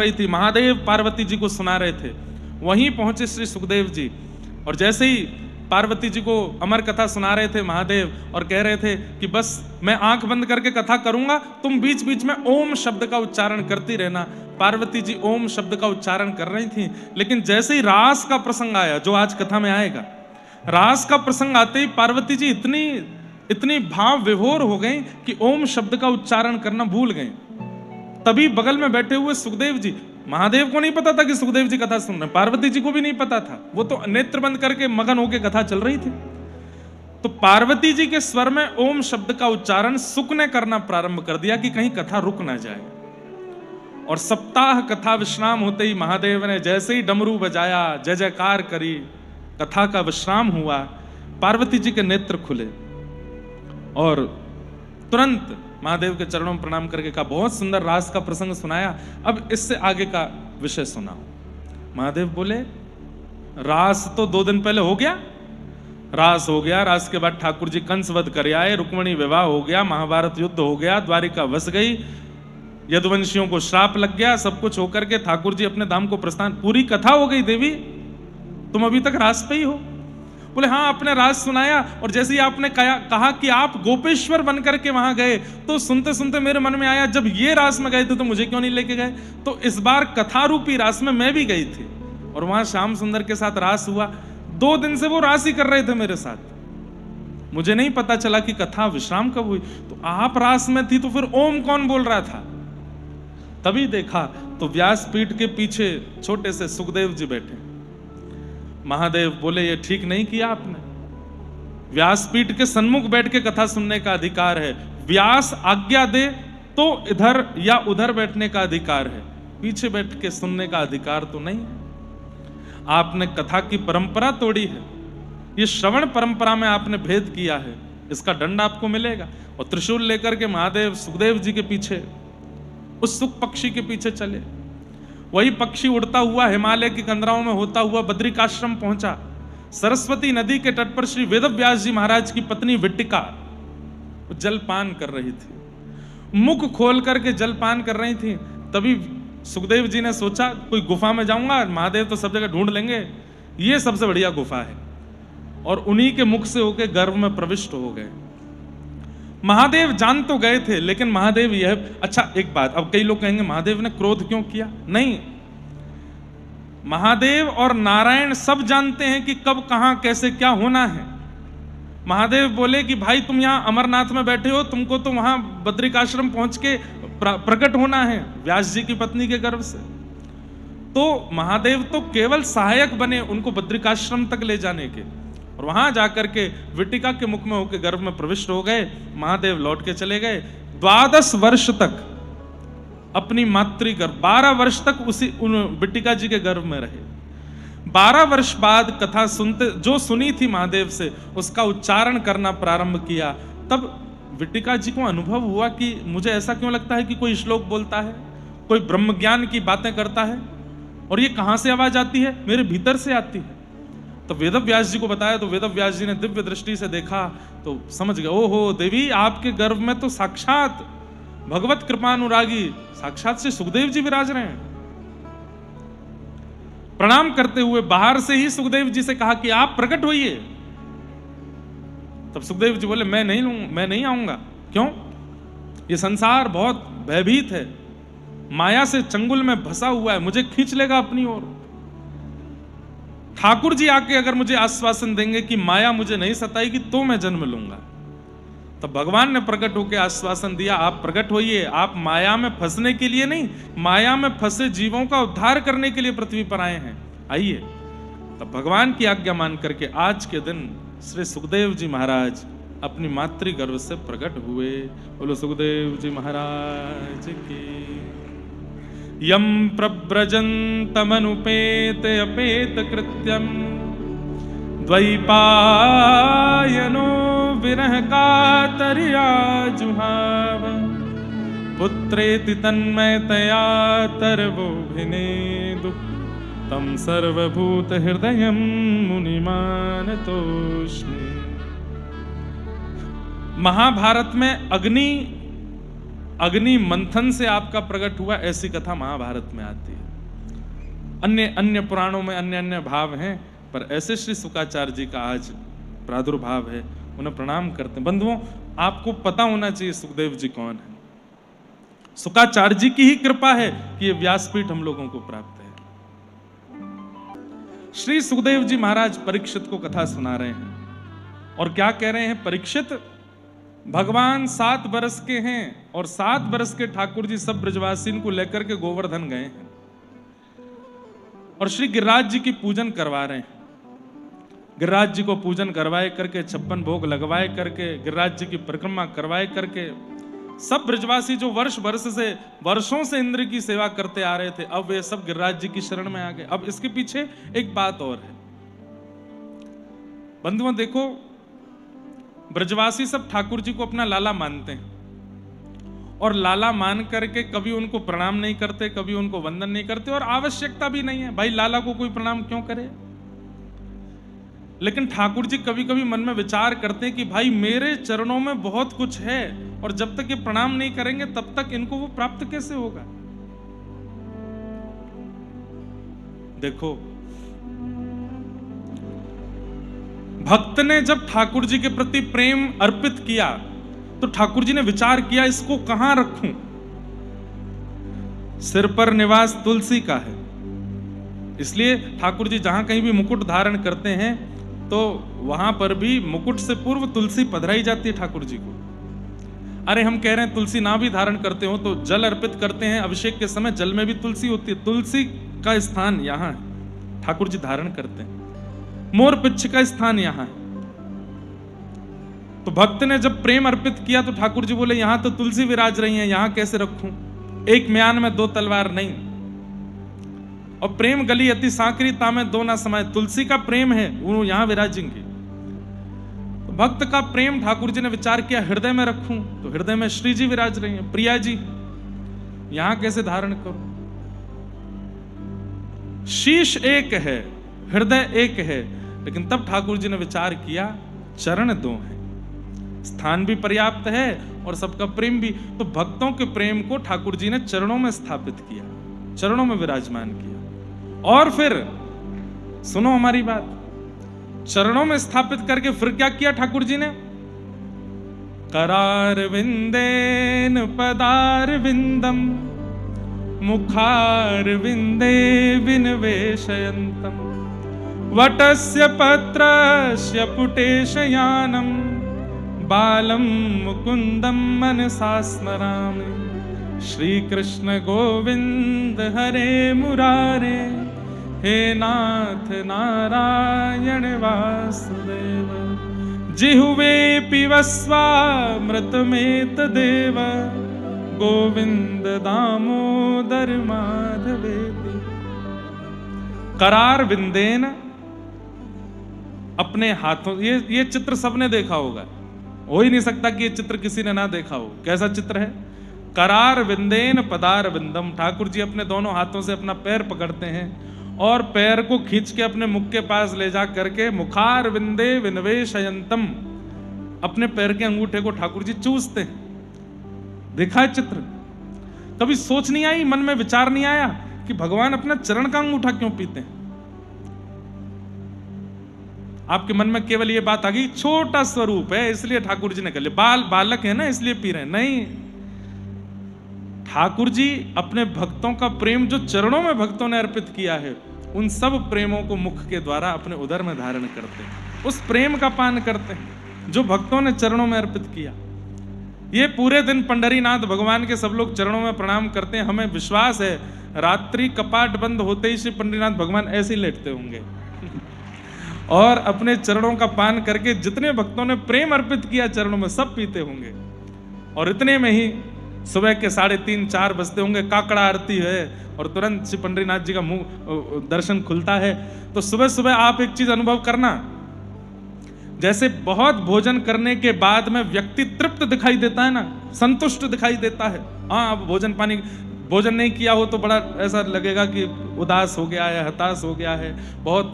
रही थी, महादेव पार्वती जी को सुना रहे थे। वहीं पहुंचे श्री सुखदेव जी, और जैसे ही पार्वती जी को अमर कथा सुना रहे थे महादेव, और कह रहे थे कि बस मैं आंख बंद करके कथा करूंगा, तुम बीच बीच में ओम शब्द का उच्चारण करती रहना। पार्वती जी ओम शब्द का उच्चारण कर रही थी, लेकिन जैसे ही रास का प्रसंग आया, जो आज कथा में आएगा, रास का प्रसंग आते ही पार्वती जी इतनी भाव विभोर हो गई कि ओम शब्द का उच्चारण करना भूल गई। तभी बगल में बैठे हुए सुखदेव जी, महादेव को नहीं पता था कि सुखदेव जी कथा सुन रहे, पार्वती जी को भी नहीं पता था, वो तो नेत्र बंद करके मगन होकर कथा चल रही थी। तो पार्वती जी के स्वर में ओम शब्द का उच्चारण सुख ने करना प्रारंभ कर दिया कि कहीं कथा रुक ना जाए। और सप्ताह कथा विश्राम होते ही महादेव ने जैसे ही डमरू बजाया, जय जयकार करी, कथा का विश्राम हुआ, पार्वती जी के नेत्र खुले और तुरंत महादेव के चरणों में प्रणाम करके कहा, बहुत सुंदर रास का प्रसंग सुनाया, अब इससे आगे का विषय सुनाओ। महादेव बोले, रास तो 2 दिन पहले हो गया, रास हो गया, रास के बाद ठाकुर जी कंस वध कर आए, रुक्मिणी विवाह हो गया, महाभारत युद्ध हो गया, द्वारिका वस गई, यदुवंशियों को श्राप लग गया, सब कुछ होकर के ठाकुर जी अपने धाम को प्रस्थान, पूरी कथा हो गई देवी, तुम अभी तक रास पे ही हो। बोले हाँ, आपने रास सुनाया, और जैसे ही आपने कहा कि आप गोपेश्वर बन करके वहां गए, तो सुनते सुनते मेरे मन में आया, जब ये रास में गए थे तो मुझे क्यों नहीं लेके गए। तो इस बार कथा रूपी रास में मैं भी गई थी, और वहां श्याम सुंदर के साथ रास हुआ। 2 दिन से वो रास ही कर रहे थे मेरे साथ, मुझे नहीं पता चला कि कथा विश्राम कब हुई। तो आप रास में थी, तो फिर ओम कौन बोल रहा था? तभी देखा तो व्यासपीठ के पीछे छोटे से सुखदेव जी बैठे। महादेव बोले, ये ठीक नहीं किया आपने, व्यासपीठ के सन्मुख बैठ के कथा सुनने का अधिकार है, व्यास आज्ञा दे तो इधर या उधर बैठने का अधिकार है, पीछे बैठ के सुनने का अधिकार तो नहीं है। आपने कथा की परंपरा तोड़ी है, ये श्रवण परंपरा में आपने भेद किया है, इसका दंड आपको मिलेगा। और त्रिशूल लेकर के महादेव सुखदेव जी के पीछे, उस सुख पक्षी के पीछे चले। वही पक्षी उड़ता हुआ हिमालय की कंदराओं में होता हुआ बद्रिकाश्रम पहुंचा। सरस्वती नदी के तट पर श्री वेदव्यास जी महाराज की पत्नी विट्टिका जलपान कर रही थी, मुख खोल करके जलपान कर रही थी। तभी सुखदेव जी ने सोचा, कोई गुफा में जाऊंगा, महादेव तो सब जगह ढूंढ लेंगे, ये सबसे बढ़िया गुफा है, और उन्हीं के मुख से होकर गर्भ में प्रविष्ट हो गए। महादेव जान तो गए थे, लेकिन महादेव यह, अच्छा एक बात, अब कई लोग कहेंगे महादेव ने क्रोध क्यों किया? नहीं, महादेव और नारायण सब जानते हैं कि कब कहां कैसे क्या होना है। महादेव बोले कि भाई तुम यहां अमरनाथ में बैठे हो, तुमको तो वहां बद्रिकाश्रम पहुंच के प्रकट होना है व्यास जी की पत्नी के गर्भ से। तो महादेव तो केवल सहायक बने उनको बद्रिकाश्रम तक ले जाने के, और वहां जाकर के विट्टिका के मुख में होकर गर्भ में प्रविष्ट हो गए। महादेव लौट के चले गए। 12 वर्ष तक अपनी मातृ गर्भ, 12 वर्ष तक उसी विट्टिका जी के गर्भ में रहे। 12 वर्ष बाद कथा सुनते, जो सुनी थी महादेव से, उसका उच्चारण करना प्रारंभ किया। तब विट्टिका जी को अनुभव हुआ कि मुझे ऐसा क्यों लगता है कि कोई श्लोक बोलता है, कोई ब्रह्म ज्ञान की बातें करता है, और ये कहां से आवाज आती है? मेरे भीतर से आती है। तो वेदव्यास जी को बताया, तो वेदव्यास जी ने दिव्य दृष्टि से देखा तो समझ गए, ओहो देवी, आपके गर्भ में तो साक्षात भगवत कृपानुरागी साक्षात से सुखदेव जी विराज रहे हैं। प्रणाम करते हुए बाहर से ही सुखदेव जी से कहा कि आप प्रकट होइए। तब सुखदेव जी बोले, मैं नहीं आऊंगा। क्यों? ये संसार बहुत भयभीत है, माया से चंगुल में फंसा हुआ है, मुझे खींच लेगा अपनी ओर। ठाकुर जी आके अगर मुझे आश्वासन देंगे कि माया मुझे नहीं सताएगी, तो मैं जन्म लूंगा। तब भगवान ने प्रकट होकर आश्वासन दिया, आप प्रकट होइए, आप माया में फंसने के लिए नहीं, माया में फंसे जीवों का उद्धार करने के लिए पृथ्वी पर आए हैं, आइए। तब भगवान की आज्ञा मान करके आज के दिन श्री सुखदेव जी महाराज अपनी मातृ गर्भ से प्रकट हुए। बोलो सुखदेव जी महाराज की। यम प्रव्रजन्तमनुपेत अपेत कृत्यम द्वैपायनो विरह कातर्या जुहाव पुत्रेति तन्मयतया तरवोभिनेदु तम सर्वभूत हृदयं मुनिमानतोस्मि। महाभारत में अग्नि अग्नि मंथन से आपका प्रकट हुआ, ऐसी कथा महाभारत में आती है। अन्य अन्य पुराणों में अन्य अन्य भाव हैं, पर ऐसे श्री शुकाचार्य जी का आज प्रादुर्भाव है, उन्हें प्रणाम करते हैं। बंधुओं, आपको पता होना चाहिए सुखदेव जी कौन है। शुकाचार्य जी की ही कृपा है कि ये व्यासपीठ हम लोगों को प्राप्त है। श्री सुखदेव जी महाराज परीक्षित को कथा सुना रहे हैं और क्या कह रहे हैं? परीक्षित, भगवान 7 बरस के हैं और 7 बरस के ठाकुर जी सब ब्रजवासी को लेकर के गोवर्धन गए हैं और श्री गिरिराज जी की पूजन करवा रहे हैं। गिरिराज जी को पूजन करवाए करके, 56 भोग लगवाए करके, गिरिराज जी की परिक्रमा करवाए करके, सब ब्रजवासी जो वर्षों से इंद्र की सेवा करते आ रहे थे, अब वे सब गिरिराज जी की शरण में आ गए। अब इसके पीछे एक बात और है बंधुओं, देखो, ब्रजवासी सब ठाकुर जी को अपना लाला मानते हैं और लाला मान करके कभी उनको प्रणाम नहीं करते, कभी उनको वंदन नहीं करते, और आवश्यकता भी नहीं है। भाई लाला को कोई प्रणाम क्यों करे? लेकिन ठाकुर जी कभी कभी मन में विचार करते हैं कि भाई मेरे चरणों में बहुत कुछ है और जब तक ये प्रणाम नहीं करेंगे तब तक इनको वो प्राप्त कैसे होगा। देखो, भक्त ने जब ठाकुर जी के प्रति प्रेम अर्पित किया तो ठाकुर जी ने विचार किया इसको कहां रखूं। सिर पर निवास तुलसी का है, इसलिए ठाकुर जी जहां कहीं भी मुकुट धारण करते हैं तो वहां पर भी मुकुट से पूर्व तुलसी पधराई जाती है ठाकुर जी को। अरे हम कह रहे हैं तुलसी ना भी धारण करते हो तो जल अर्पित करते हैं, अभिषेक के समय जल में भी तुलसी होती है। तुलसी का स्थान यहां है, ठाकुर जी धारण करते हैं। मोर पिच्छ का स्थान यहां है। तो भक्त ने जब प्रेम अर्पित किया तो ठाकुर जी बोले यहां तो तुलसी विराज रही है, यहां कैसे रखूं? एक म्यान में 2 तलवार नहीं। और प्रेम गली अति सांकरी तामे 2 ना समाये, तुलसी का प्रेम है वो यहां विराजेंगे। तो भक्त का प्रेम ठाकुर जी ने विचार किया हृदय में रखूं, तो हृदय में श्री जी विराज रही हैं, प्रिया जी, यहां कैसे धारण करूं? शीश एक है, हृदय एक है, लेकिन तब ठाकुर जी ने विचार किया चरण 2 हैं, स्थान भी पर्याप्त है और सबका प्रेम भी। तो भक्तों के प्रेम को ठाकुर जी ने चरणों में स्थापित किया, चरणों में विराजमान किया। और फिर सुनो हमारी बात, चरणों में स्थापित करके फिर क्या किया ठाकुर जी ने? करार विंदेन पदार विंदम मुखार विंदे विनवेशयन्तम वटस्य पत्रस्य पुटेशयानम बालम मुकुंदम मनसा स्मरामि श्री कृष्ण गोविंद हरे मुरारे हे नाथ नारायण वासुदेव जिह्वे पिबस्वामृतमेत देव गोविंद दामोदर माधवेति। करार विंदेन, अपने हाथों, ये चित्र सबने देखा होगा, हो ही नहीं सकता कि ये चित्र किसी ने ना देखा हो। कैसा चित्र है? करार विंदेन पदार विंदम, ठाकुर जी अपने दोनों हाथों से अपना पैर पकड़ते हैं और पैर को खींच के अपने मुख के पास ले जा करके मुखार विंदे विनवेशयन्तम, अपने पैर के अंगूठे को ठाकुर जी चूसते हैं। देखा है चित्र? कभी सोच नहीं आई, मन में विचार नहीं आया कि भगवान अपना चरण का अंगूठा क्यों पीते हैं? आपके मन में केवल ये बात आ गई छोटा स्वरूप है इसलिए ठाकुर जी ने कर लिया, बालक है ना इसलिए पी रहे हैं। नहीं, ठाकुर जी अपने भक्तों का प्रेम जो चरणों में भक्तों ने अर्पित किया है, उन सब प्रेमों को मुख के द्वारा अपने उदर में धारण करते हैं, उस प्रेम का पान करते हैं जो भक्तों ने चरणों में अर्पित किया। ये पूरे दिन पंडरीनाथ भगवान के सब लोग चरणों में प्रणाम करते हैं। हमें विश्वास है रात्रि कपाट बंद होते ही श्री पंडरीनाथ भगवान ऐसे ही लेटते होंगे और अपने चरणों का पान करके जितने भक्तों ने प्रेम अर्पित किया चरणों में सब पीते होंगे। और इतने में ही सुबह के 3:30-4 बजते होंगे, काकड़ा आरती है और तुरंत श्री पंडरीनाथ जी का मुंह दर्शन खुलता है। तो सुबह सुबह आप एक चीज अनुभव करना, जैसे बहुत भोजन करने के बाद में व्यक्ति तृप्त दिखाई देता है ना, संतुष्ट दिखाई देता है। हाँ, अब भोजन नहीं किया हो तो बड़ा ऐसा लगेगा कि उदास हो गया है, हताश हो गया है, बहुत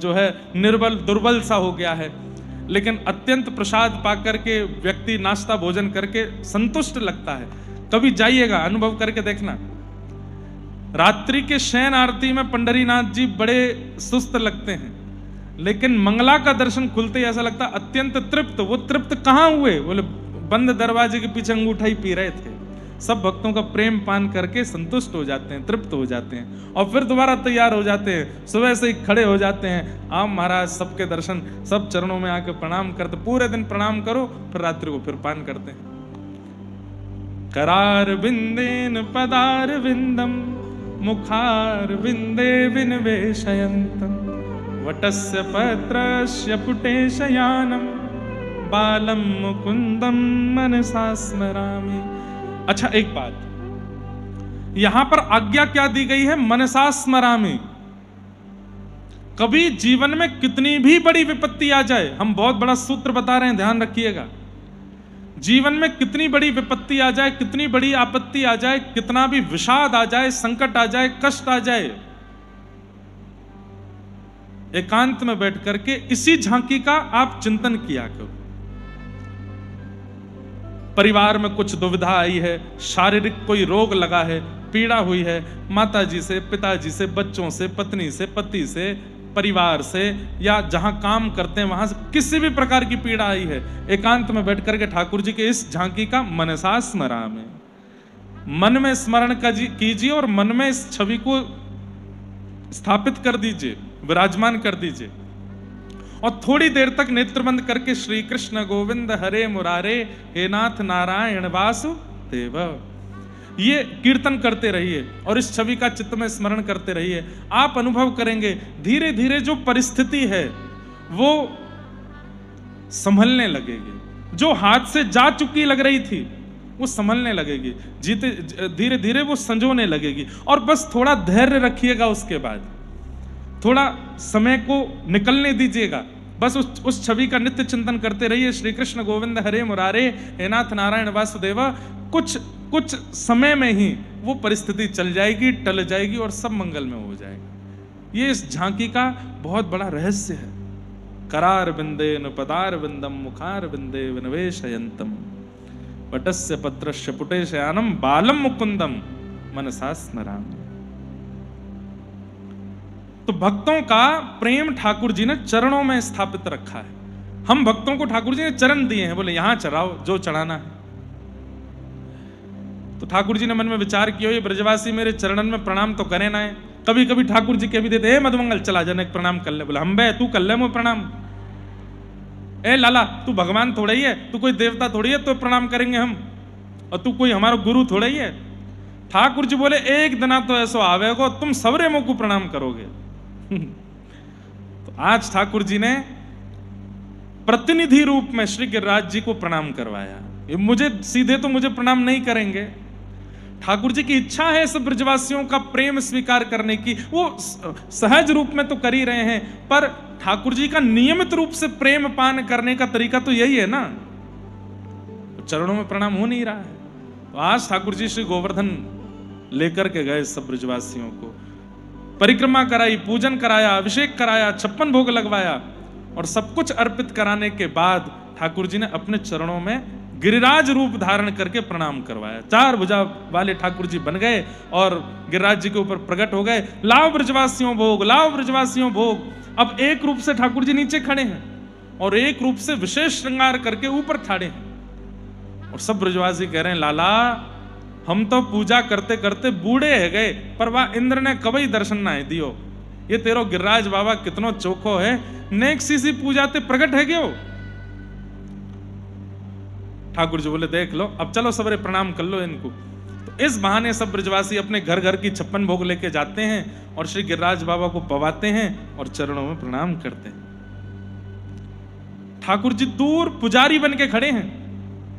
जो है निर्बल दुर्बल सा हो गया है। लेकिन अत्यंत प्रसाद पाकर के व्यक्ति नाश्ता भोजन करके संतुष्ट लगता है। कभी जाइएगा, अनुभव करके देखना। रात्रि के शयन आरती में पंडरीनाथ जी बड़े सुस्त लगते हैं, लेकिन मंगला का दर्शन खुलते ही ऐसा लगता अत्यंत तृप्त। वो तृप्त कहां हुए? बोले बंद दरवाजे के पीछे अंगूठा ही पी रहे थे। सब भक्तों का प्रेम पान करके संतुष्ट हो जाते हैं, तृप्त हो जाते हैं, और फिर दोबारा तैयार हो जाते हैं। सुबह से ही खड़े हो जाते हैं, आप महाराज सबके दर्शन, सब चरणों में आके प्रणाम करते, पूरे दिन प्रणाम करो, फिर रात्रि को फिर पान करते हैं। करार बिंदेन पदार विंदम मुखार बिंदे विनिवेशयन्तम वटस्य पत्रस्य पुटे शयानम बालम मुकुंदम मनसा स्मरामि। अच्छा, एक बात यहां पर आज्ञा क्या दी गई है? मनसा स्मरामि। कभी जीवन में कितनी भी बड़ी विपत्ति आ जाए, हम बहुत बड़ा सूत्र बता रहे हैं, ध्यान रखिएगा। जीवन में कितनी बड़ी विपत्ति आ जाए, कितनी बड़ी आपत्ति आ जाए, कितना भी विषाद आ जाए, संकट आ जाए, कष्ट आ जाए, एकांत में बैठ करके इसी झांकी का आप चिंतन किया करो। परिवार में कुछ दुविधा आई है, शारीरिक कोई रोग लगा है, पीड़ा हुई है, माताजी से, पिताजी से, बच्चों से, पत्नी से, पति से, परिवार से, या जहां काम करते हैं वहां से किसी भी प्रकार की पीड़ा आई है, एकांत में बैठ करके ठाकुर जी के इस झांकी का मनसा स्मरामि, मन में स्मरण कीजिए और मन में इस छवि को स्थापित कर दीजिए, विराजमान कर दीजिए, और थोड़ी देर तक नेत्र बंद करके श्री कृष्ण गोविंद हरे मुरारे हे नाथ नारायण वासुदेव ये कीर्तन करते रहिए और इस छवि का चित्त में स्मरण करते रहिए। आप अनुभव करेंगे धीरे धीरे जो परिस्थिति है वो संभलने लगेगी, जो हाथ से जा चुकी लग रही थी वो संभलने लगेगी, धीरे धीरे वो संजोने लगेगी। और बस थोड़ा धैर्य रखिएगा, उसके बाद थोड़ा समय को निकलने दीजिएगा, बस उस छवि का नित्य चिंतन करते रहिए। श्री कृष्ण गोविंद हरे मुरारे हे नाथ नारायण वासुदेव। कुछ समय में ही वो परिस्थिति चल जाएगी, टल जाएगी और सब मंगल में हो जाएगा। ये इस झांकी का बहुत बड़ा रहस्य है। करार बिंदेन पदार बिंदम मुखार बिंदे विनिवेशयन्तम वटस्य पत्रस्य पुटे शयानम बालम मुकुंदम मनसा स्मरामि। तो भक्तों का प्रेम ठाकुर जी ने चरणों में स्थापित रखा है। हम भक्तों को ठाकुर जी ने चरण दिए हैं, बोले यहां चढ़ाओ जो चढ़ाना है। तो ठाकुर जी ने मन में विचार किया, ये ब्रजवासी मेरे चरणन में प्रणाम तो करे ना है। कभी कभी ठाकुर जी के भी देते, हे मधुमंगल चला जनक प्रणाम कर ले। बोले हम बे तू कर ले मुझे प्रणाम। ए लाला तू भगवान थोड़ा ही है, तू कोई देवता थोड़ी है तो प्रणाम करेंगे हम, और तू कोई हमारा गुरु थोड़ा ही है। ठाकुर जी बोले एक दिना तो ऐसा आवेगो तुम सबरे मुंह को प्रणाम करोगे। तो आज ठाकुर जी ने प्रतिनिधि रूप में श्री गिरिराज जी को प्रणाम करवाया। मुझे सीधे तो मुझे प्रणाम नहीं करेंगे, ठाकुर जी की इच्छा है सब ब्रजवासियों का प्रेम स्वीकार करने की, वो सहज रूप में तो कर ही रहे हैं, पर ठाकुर जी का नियमित रूप से प्रेम पान करने का तरीका तो यही है ना, चरणों में प्रणाम हो नहीं रहा है। तो आज ठाकुर जी श्री गोवर्धन लेकर के गए सब ब्रजवासियों को, परिक्रमा कराई, पूजन कराया, अभिषेक कराया, 56 भोग लगवाया, और सब कुछ अर्पित कराने के बाद ठाकुर जी ने अपने चरणों में गिरिराज रूप धारण करके प्रणाम करवाया। 4 भुजा वाले ठाकुर जी बन गए और गिरिराज जी के ऊपर प्रकट हो गए। लाओ ब्रजवासियों भोग, लाओ ब्रजवासियों भोग। अब एक रूप से ठाकुर जी नीचे खड़े हैं और एक रूप से विशेष श्रृंगार करके ऊपर ठाड़े हैं, और सब ब्रजवासी कह रहे हैं लाला हम तो पूजा करते करते बूढ़े है गए, पर वाह इंद्र ने कभी दर्शन ना दियो। ये तेरो गिरिराज बाबा कितनो चोखो है, नेक सी पूजा ते प्रकट है क्यों। ठाकुर जी बोले देख लो, अब चलो सबरे प्रणाम कर लो इनको। तो इस बहाने सब ब्रजवासी अपने घर घर की 56 भोग लेके जाते हैं और श्री गिरिराज बाबा को पवाते हैं और चरणों में प्रणाम करते हैं। ठाकुर जी दूर पुजारी बन के खड़े हैं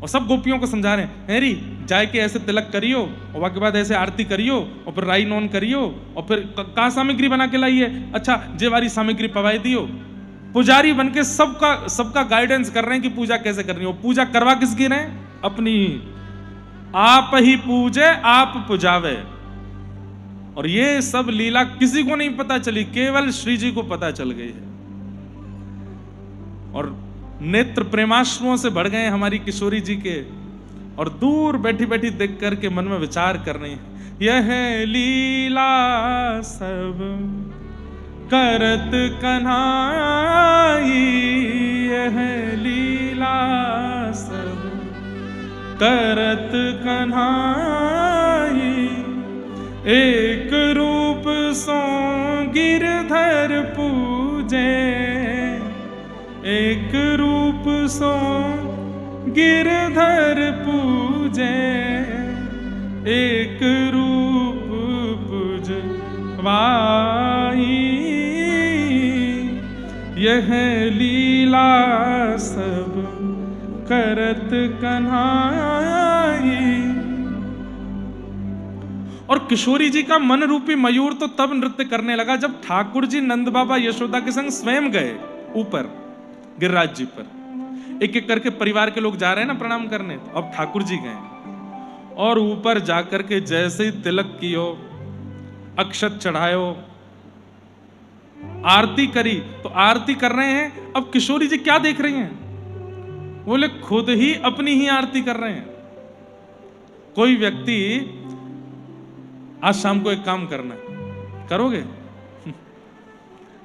और सब गोपियों को समझा रहे हैं, हेरी जाए के ऐसे तिलक करियो और वहां के बाद ऐसे आरती करियो और फिर राई नोन करियो और फिर का सामग्री बना के लाइए, अच्छा जेवारी सामग्री पवाई दियो। पुजारी बन के सबका गाइडेंस कर रहे हैं कि पूजा कैसे करनी हो। पूजा करवा किसकी रहे? अपनी। आप ही पूजे आप पुजावे। और ये सब लीला किसी को नहीं पता चली, केवल श्री जी को पता चल गई है। और नेत्र प्रेमाश्रुओं से बढ़ गए हमारी किशोरी जी के, और दूर बैठी बैठी देख करके मन में विचार कर रही हैं, यह लीला सब करत कन्हाई, यह लीला सब करत कन्हाई। एक रूप सो गिरधर पूजे, एक रूप सो गिरधर पूजे, एक रूप पूजवाई, यह लीला सब करत कन्हाई। और किशोरी जी का मन रूपी मयूर तो तब नृत्य करने लगा जब ठाकुर जी नंद बाबा यशोदा के संग स्वयं गए ऊपर गिरिराज जी पर। एक एक करके परिवार के लोग जा रहे हैं ना प्रणाम करने, तो अब ठाकुर जी गए और ऊपर जाकर के जैसे ही तिलक कियो, अक्षत चढ़ायो, आरती करी, तो आरती कर रहे हैं। अब किशोरी जी क्या देख रही हैं? बोले खुद ही अपनी ही आरती कर रहे हैं। कोई व्यक्ति आज शाम को एक काम करना है, करोगे?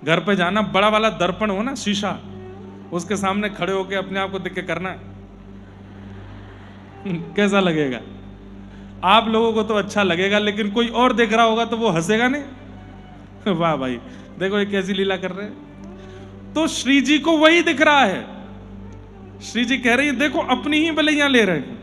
घर पे जाना, बड़ा वाला दर्पण हो ना, शीशा, उसके सामने खड़े होके अपने आप को देख के करना है। कैसा लगेगा? आप लोगों को तो अच्छा लगेगा, लेकिन कोई और देख रहा होगा तो वो हंसेगा नहीं। वाह भाई, देखो ये कैसी लीला कर रहे हैं। तो श्री जी को वही दिख रहा है। श्री जी कह रही है देखो अपनी ही बलैया ले रहे हैं,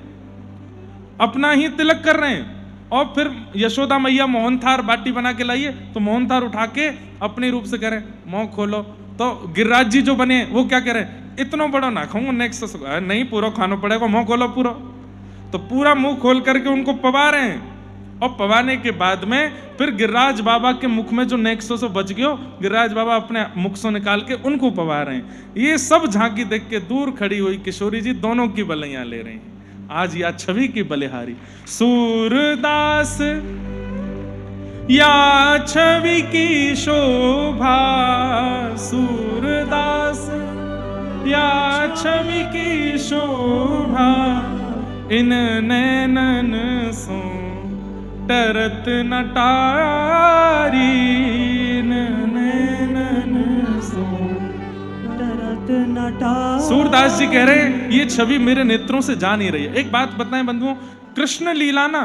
अपना ही तिलक कर रहे हैं। और फिर यशोदा मैया मोहनथार बाटी बना के लाइए, तो मोहनथार उठा के अपने रूप से कह रहे हैं मुंह खोलो। तो गिरिराज जी जो बने वो क्या कह रहे हैं, इतना बड़ा ना खाऊंगा, नेक्स्ट नहीं पूरा खाना पड़ेगा, मुंह खोलो पूरा। तो पूरा मुंह खोल करके उनको पवा रहे हैं। और पवाने के बाद में फिर गिरिराज बाबा के मुख में जो नेक्सो से बच गयो, गिरिराज बाबा अपने मुख से निकाल के उनको पवा रहे हैं। ये सब झांकी देख के दूर खड़ी हुई किशोरी जी दोनों की बलैया ले रही हैं। आज या छवि की बलिहारी सूरदास या छवि की शोभा, सूरदास या छवि की शोभा, इन नैनन सो डरत नटारी, इन नैनन सो डरत नटारी। सूरदास जी कह रहे हैं ये छवि मेरे नेत्रों से जा नहीं रही है। एक बात बताएं बंधुओं, कृष्ण लीला ना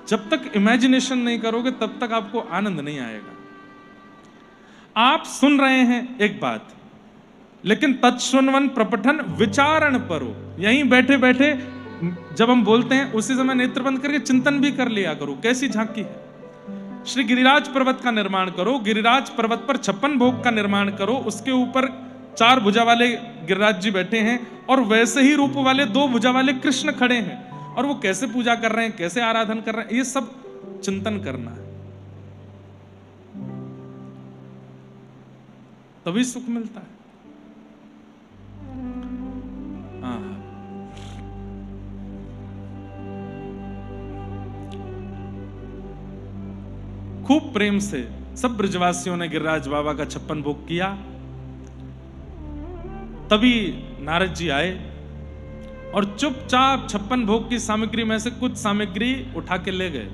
जब तक इमेजिनेशन नहीं करोगे तब तक आपको आनंद नहीं आएगा। आप सुन रहे हैं एक बात, लेकिन तत्सुनवन प्रपठन विचारण परो, यहीं बैठे बैठे जब हम बोलते हैं उसी समय नेत्र बंद करके चिंतन भी कर लिया करो, कैसी झांकी है। श्री गिरिराज पर्वत का निर्माण करो, गिरिराज पर्वत पर 56 भोग का निर्माण करो, उसके ऊपर 4 भुजा वाले गिरिराज जी बैठे हैं और वैसे ही रूप वाले 2 भुजा वाले कृष्ण खड़े हैं, और वो कैसे पूजा कर रहे हैं, कैसे आराधन कर रहे हैं, ये सब चिंतन करना है, तभी सुख मिलता है। खूब प्रेम से सब ब्रजवासियों ने गिरिराज बाबा का 56 भोग किया। तभी नारद जी आए और चुपचाप 56 भोग की सामग्री में से कुछ सामग्री उठा के ले गए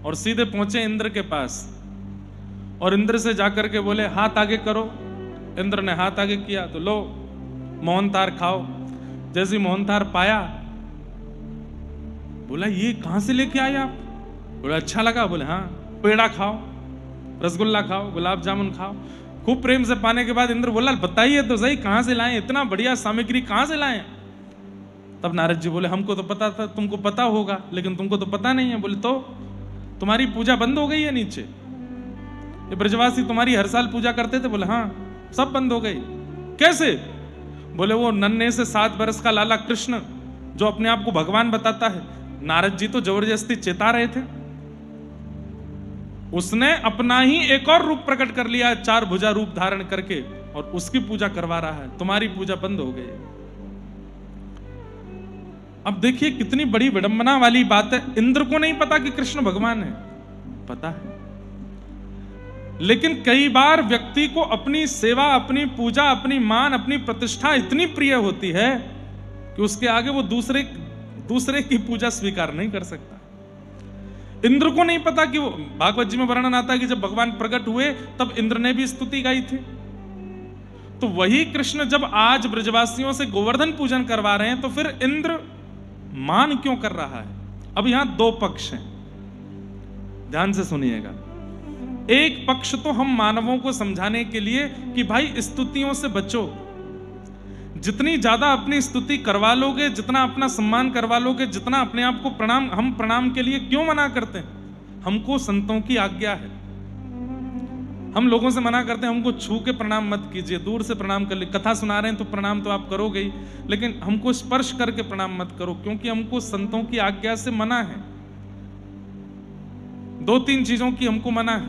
और सीधे पहुंचे इंद्र के पास, और इंद्र से जाकर के बोले हाथ आगे करो। इंद्र ने हाथ आगे किया तो लो मोहनथार खाओ। जैसे मोहनथार पाया, बोला ये कहां से लेके आए आप? बोला अच्छा लगा। बोले हाँ, पेड़ा खाओ, रसगुल्ला खाओ, गुलाब जामुन खाओ। खूब प्रेम से पाने के बाद इंद्र बोला बताइए तो सही कहां से लाए, इतना बढ़िया सामग्री कहां से लाए? तब नारद जी बोले हमको तो पता था, तुमको पता होगा, लेकिन तुमको तो पता नहीं है। बोले तो तुम्हारी पूजा बंद हो गई है नीचे? ये ब्रजवासी तुम्हारी हर साल पूजा करते थे? बोले हाँ, सब बंद हो गई। कैसे? बोले वो नन्हे से 7 वर्ष का लाला कृष्ण जो अपने आप को भगवान बताता है, नारद जी तो जबरदस्ती चेता रहे थे, उसने अपना ही एक और रूप प्रकट कर लिया, 4 भुजा रूप धारण करके, और उसकी पूजा करवा रहा है। तुम्हारी पूजा बंद हो गई। अब देखिए कितनी बड़ी विडंबना वाली बात है। इंद्र को नहीं पता कि कृष्ण भगवान है, पता है, लेकिन कई बार व्यक्ति को अपनी सेवा, अपनी पूजा, अपनी मान, अपनी प्रतिष्ठा इतनी प्रिय होती है कि उसके आगे वो दूसरे दूसरे की पूजा स्वीकार नहीं कर सकता। इंद्र को नहीं पता कि वो, भागवत जी में वर्णन आता है कि जब भगवान प्रकट हुए तब इंद्र ने भी स्तुति गाई थी। तो वही कृष्ण जब आज ब्रजवासियों से गोवर्धन पूजन करवा रहे हैं तो फिर इंद्र मान क्यों कर रहा है? अब यहां दो पक्ष हैं, ध्यान से सुनिएगा। एक पक्ष तो हम मानवों को समझाने के लिए कि भाई स्तुतियों से बचो, जितनी ज्यादा अपनी स्तुति करवा लोगे, जितना अपना सम्मान करवा लोगे, जितना अपने आप को प्रणाम, हम प्रणाम के लिए क्यों मना करते हैं? हमको संतों की आज्ञा है, हम लोगों से मना करते हैं हमको छू के प्रणाम मत कीजिए, दूर से प्रणाम कर लीजिए। कथा सुना रहे हैं तो प्रणाम तो आप करोगे ही, लेकिन हमको स्पर्श करके प्रणाम मत करो, क्योंकि हमको संतों की आज्ञा से मना है। दो तीन चीजों की हमको मना है,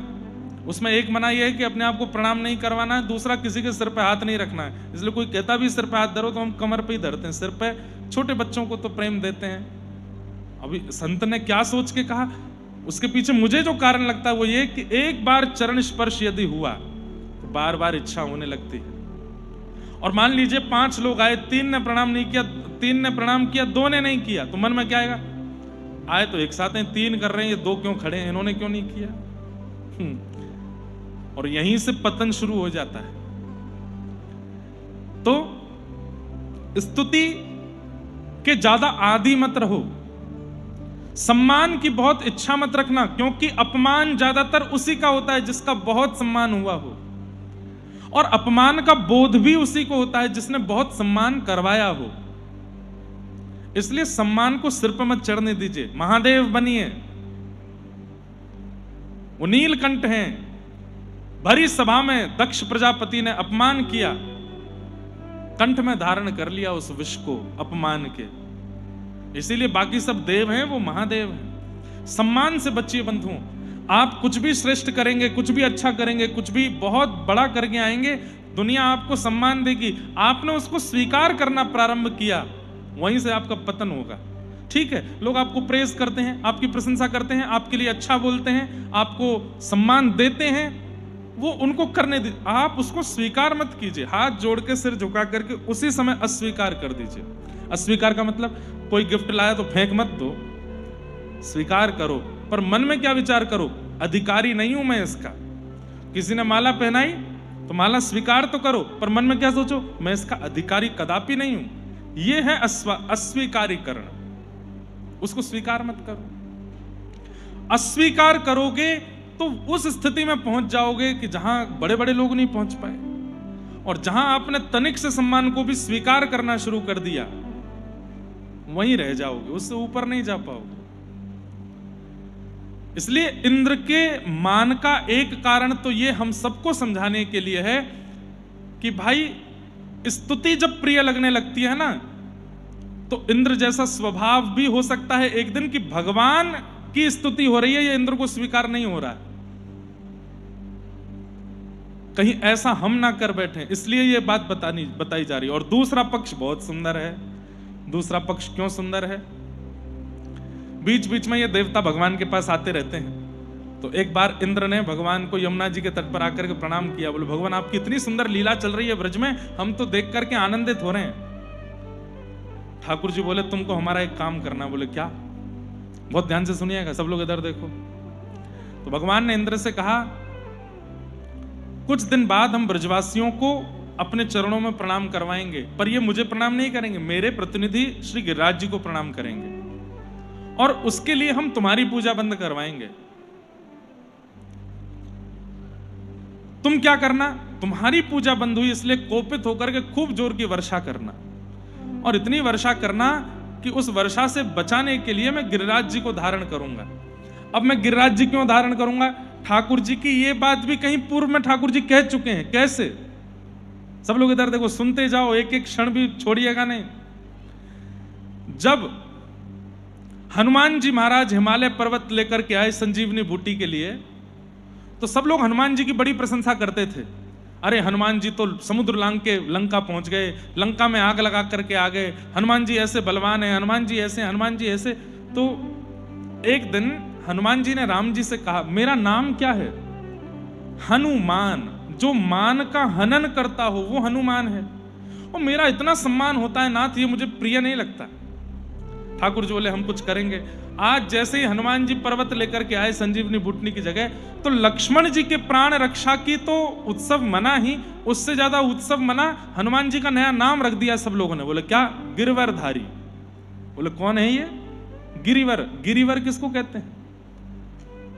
उसमें एक मना यह है कि अपने आप को प्रणाम नहीं करवाना है, दूसरा किसी के सिर पे हाथ नहीं रखना है। इसलिए कोई कहता भी सिर पे हाथ धरो तो हम कमर पे ही धरते हैं, सिर पे। छोटे बच्चों को तो प्रेम देते हैं। अभी संत ने क्या सोच के कहा, उसके पीछे मुझे जो कारण लगता है वो ये कि एक बार चरण स्पर्श यदि हुआ तो बार बार इच्छा होने लगती है। और मान लीजिए 5 लोग आए, 3 ने प्रणाम नहीं किया, 3 ने प्रणाम किया, 2 ने नहीं किया, तो मन में क्या आएगा? आए तो एक साथ हैं, 3 कर रहे हैं, ये 2 क्यों खड़े हैं, इन्होंने क्यों नहीं किया? और यहीं से पतन शुरू हो जाता है। तो स्तुति के ज्यादा आदी मत रहो, सम्मान की बहुत इच्छा मत रखना, क्योंकि अपमान ज्यादातर उसी का होता है जिसका बहुत सम्मान हुआ हो, और अपमान का बोध भी उसी को होता है जिसने बहुत सम्मान करवाया हो। इसलिए सम्मान को सिर पर मत चढ़ने दीजिए। महादेव बनिए, वो नीलकंठ हैं, भरी सभा में दक्ष प्रजापति ने अपमान किया, कंठ में धारण कर लिया उस विष को अपमान के। इसीलिए बाकी सब देव हैं, वो महादेव हैं। सम्मान से बचिए बंधुओं। आप कुछ भी श्रेष्ठ करेंगे, कुछ भी अच्छा करेंगे, कुछ भी बहुत बड़ा करके आएंगे, दुनिया आपको सम्मान देगी। आपने उसको स्वीकार करना प्रारंभ किया, वहीं से आपका पतन होगा। ठीक है, लोग आपको प्रेज करते हैं, आपकी प्रशंसा करते हैं, आपके लिए अच्छा बोलते हैं, आपको सम्मान देते हैं, वो उनको करने दीजिए, आप उसको स्वीकार मत कीजिए। हाथ जोड़ के सिर झुका करके उसी समय अस्वीकार कर दीजिए। अस्वीकार का मतलब कोई गिफ्ट लाया तो फेंक मत दो, स्वीकार करो, पर मन में क्या विचार करो, अधिकारी नहीं हूं मैं इसका। किसी ने माला पहनाई तो माला स्वीकार तो करो, पर मन में क्या सोचो, मैं इसका अधिकारी कदापि नहीं हूं। यह है अस्वीकारीकरण, उसको स्वीकार मत करो। अस्वीकार करोगे तो उस स्थिति में पहुंच जाओगे कि जहां बड़े बड़े लोग नहीं पहुंच पाए, और जहां आपने तनिक से सम्मान को भी स्वीकार करना शुरू कर दिया वहीं रह जाओगे, उससे ऊपर नहीं जा पाओगे। इसलिए इंद्र के मान का एक कारण तो ये हम सबको समझाने के लिए है कि भाई स्तुति जब प्रिय लगने लगती है ना, तो इंद्र जैसा स्वभाव भी हो सकता है एक दिन कि भगवान की स्तुति हो रही है, ये इंद्र को स्वीकार नहीं हो रहा है, कहीं ऐसा हम ना कर बैठे, इसलिए ये बात बताई जा रही है। और दूसरा पक्ष बहुत सुंदर है। दूसरा पक्ष क्यों सुंदर है? बीच बीच में ये देवता भगवान के पास आते रहते हैं। तो एक बार इंद्र ने भगवान को यमुना जी के तट पर आकर के प्रणाम किया, बोले भगवान आपकी इतनी सुंदर लीला चल रही है ब्रज में, हम तो देख करके आनंदित हो रहे हैं। ठाकुर जी बोले तुमको हमारा एक काम करना। बोले क्या? बहुत ध्यान से सुनिएगा, सब लोग इधर देखो। तो भगवान ने इंद्र से कहा कुछ दिन बाद हम ब्रजवासियों को अपने चरणों में प्रणाम करवाएंगे, पर ये मुझे प्रणाम नहीं करेंगे, मेरे प्रतिनिधि श्री गिरिराज जी को प्रणाम करेंगे, और उसके लिए हम तुम्हारी पूजा बंद करवाएंगे। तुम क्या करना, तुम्हारी पूजा बंद हुई इसलिए कोपित होकर के खूब जोर की वर्षा करना, और इतनी वर्षा करना कि उस वर्षा से बचाने के लिए मैं गिरिराज जी को धारण करूंगा। अब मैं गिरिराज जी क्यों धारण करूंगा? ठाकुर जी की ये बात भी कहीं पूर्व में ठाकुर जी कह चुके हैं। कैसे? सब लोग इधर देखो, सुनते जाओ, एक एक क्षण भी छोड़िएगा नहीं। जब हनुमान जी महाराज हिमालय पर्वत लेकर के आए संजीवनी बूटी के लिए, तो सब लोग हनुमान जी की बड़ी प्रशंसा करते थे। अरे हनुमान जी तो समुद्र लांग के लंका पहुंच गए, लंका में आग लगा करके आ गए, हनुमान जी ऐसे बलवान हैं, हनुमान जी ऐसे, हनुमान जी ऐसे। तो एक दिन हनुमान जी ने राम जी से कहा मेरा नाम क्या है? हनुमान। जो मान का हनन करता हो वो हनुमान है, और मेरा इतना सम्मान होता है नाथ, ये मुझे प्रिय नहीं लगता। ठाकुर जी बोले हम कुछ करेंगे। आज जैसे ही हनुमान जी पर्वत लेकर के आए संजीवनी बूटनी की जगह, तो लक्ष्मण जी के प्राण रक्षा की तो उत्सव मना ही, उससे ज्यादा उत्सव मना हनुमान जी का नया नाम रख दिया सब लोगों ने। बोले क्या? गिरवरधारी। बोले कौन है ये? गिरिवर। गिरिवर किसको कहते हैं?